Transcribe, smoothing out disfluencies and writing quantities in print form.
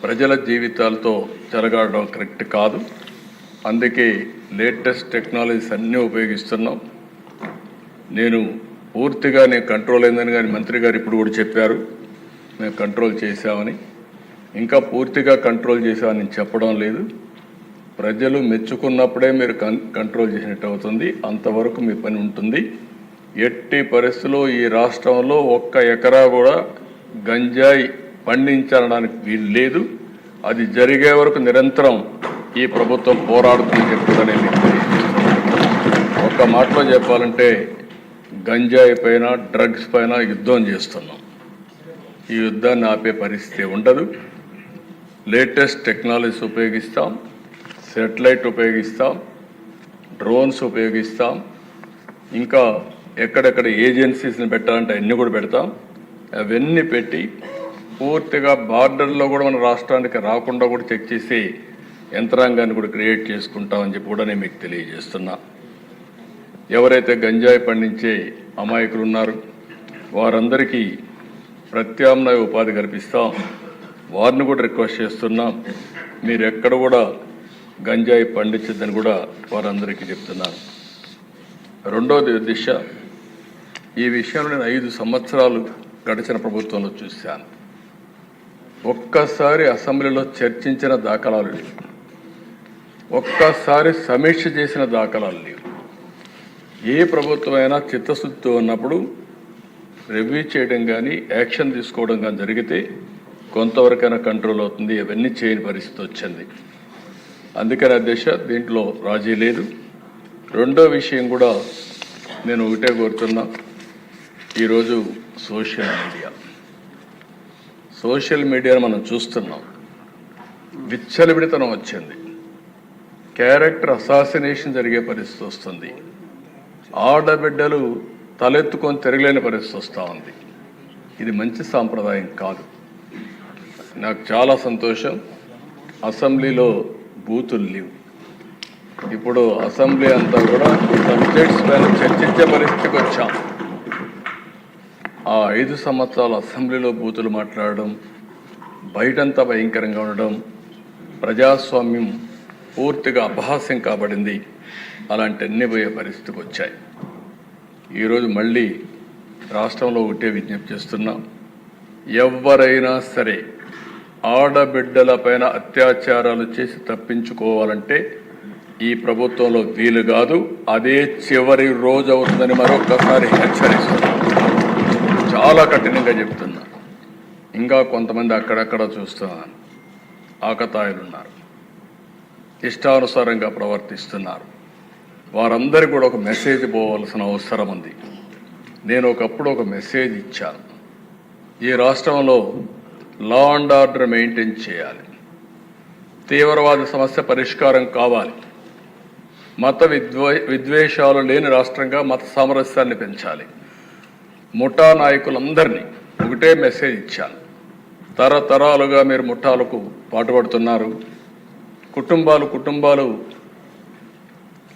ప్రజల జీవితాలతో చెలగాడడం కరెక్ట్ కాదు. అందుకే లేటెస్ట్ టెక్నాలజీస్ అన్నీ ఉపయోగిస్తున్నాం. నేను కంట్రోల్ అయిందని కానీ మంత్రి గారు ఇప్పుడు కూడా చెప్పారు మేము కంట్రోల్ చేశామని. ఇంకా పూర్తిగా కంట్రోల్ చేశామని చెప్పడం లేదు. ప్రజలు మెచ్చుకున్నప్పుడే మీరు కంట్రోల్ చేసినట్టు అవుతుంది. అంతవరకు మీ పని ఉంటుంది. ఎట్టి పరిస్థితుల్లో ఈ రాష్ట్రంలో 1 ఎకరా కూడా గంజాయి పండించడానికి వీలు లేదు. అది జరిగే వరకు నిరంతరం ఈ ప్రభుత్వం పోరాడుతుందని చెప్తుందని మీకు తెలియజేస్తున్నాను. ఒక్క మాటలో చెప్పాలంటే గంజాయి పైన డ్రగ్స్ పైన యుద్ధం చేస్తున్నాం. ఈ యుద్ధాన్ని ఆపే పరిస్థితి ఉండదు. లేటెస్ట్ టెక్నాలజీస్ ఉపయోగిస్తాం, సెటిలైట్ ఉపయోగిస్తాం, డ్రోన్స్ ఉపయోగిస్తాం, ఇంకా ఎక్కడెక్కడ ఏజెన్సీస్ని పెట్టాలంటే అన్నీ కూడా పెడతాం. అవన్నీ పెట్టి పూర్తిగా బార్డర్లో కూడా మన రాష్ట్రానికి రాకుండా కూడా చెక్ చేసి యంత్రాంగాన్ని కూడా క్రియేట్ చేసుకుంటామని చెప్పి కూడా నేను మీకు తెలియజేస్తున్నా. ఎవరైతే గంజాయి పండించే అమాయకులు ఉన్నారో వారందరికీ ప్రత్యామ్నాయ ఉపాధి కల్పిస్తాం. వారిని కూడా రిక్వెస్ట్ చేస్తున్నాం, మీరు ఎక్కడ కూడా గంజాయి పండించద్దని కూడా వారందరికీ చెప్తున్నాను. రెండోది దిశ, ఈ విషయంలో నేను 5 సంవత్సరాలు గడిచిన ప్రభుత్వంలో చూశాను. ఒక్కసారి అసెంబ్లీలో చర్చించిన దాఖలాలు లేవు, ఒక్కసారి సమీక్ష చేసిన దాఖలాలు లేవు. ఏ ప్రభుత్వమైనా చిత్తశుద్ధితో ఉన్నప్పుడు రివ్యూ చేయడం కానీ యాక్షన్ తీసుకోవడం కానీ జరిగితే కొంతవరకైనా కంట్రోల్ అవుతుంది. ఇవన్నీ చేయని పరిస్థితి వచ్చింది. అందుకని అధ్యక్ష, దీంట్లో రాజీ లేదు. రెండో విషయం కూడా నేను ఒకటే కోరుతున్నా, ఈరోజు సోషల్ మీడియాను మనం చూస్తున్నాం. విచ్చలవిడితనం వచ్చింది, క్యారెక్టర్ అసాసినేషన్ జరిగే పరిస్థితి వస్తుంది, ఆడబిడ్డలు తలెత్తుకొని తిరగలేని పరిస్థితి వస్తూ ఉంది. ఇది మంచి సాంప్రదాయం కాదు. నాకు చాలా సంతోషం, అసెంబ్లీలో బూతులు లేవు. ఇప్పుడు అసెంబ్లీ అంతా కూడా సబ్జెక్ట్స్ పైన చర్చించే పరిస్థితికి వచ్చాం. ఆ 5 సంవత్సరాలు అసెంబ్లీలో బూతులు మాట్లాడడం, బయటంతా భయంకరంగా ఉండడం, ప్రజాస్వామ్యం పూర్తిగా అపహాస్యం కాబడింది. అలాంటి అన్ని పోయే పరిస్థితికి వచ్చాయి. ఈరోజు మళ్ళీ రాష్ట్రంలో ఒకటే విజ్ఞప్తి చేస్తున్నాం, ఎవరైనా సరే ఆడబిడ్డల పైన అత్యాచారాలు చేసి తప్పించుకోవాలంటే ఈ ప్రభుత్వంలో వీలు కాదు. అదే చివరి రోజు అవుతుందని మరొకసారి హెచ్చరిస్తున్నాను, చాలా కఠినంగా చెప్తున్నా. ఇంకా కొంతమంది అక్కడక్కడ చూస్తున్నాను, ఆకతాయిలు ఉన్నారు, ఇష్టానుసారంగా ప్రవర్తిస్తున్నారు. వారందరికీ కూడా ఒక మెసేజ్ పోవాల్సిన అవసరం ఉంది. నేను ఒకప్పుడు ఒక మెసేజ్ ఇచ్చాను, ఈ రాష్ట్రంలో లా అండ్ ఆర్డర్ మెయింటైన్ చేయాలి, తీవ్రవాద సమస్య పరిష్కారం కావాలి, మత విద్వేషాలు లేని రాష్ట్రంగా మత సామరస్యాన్ని పెంచాలి. ముఠా నాయకులందరినీ ఒకటే మెసేజ్ ఇచ్చాను, తరతరాలుగా మీరు ముఠాలకు పాటుపడుతున్నారు, కుటుంబాలు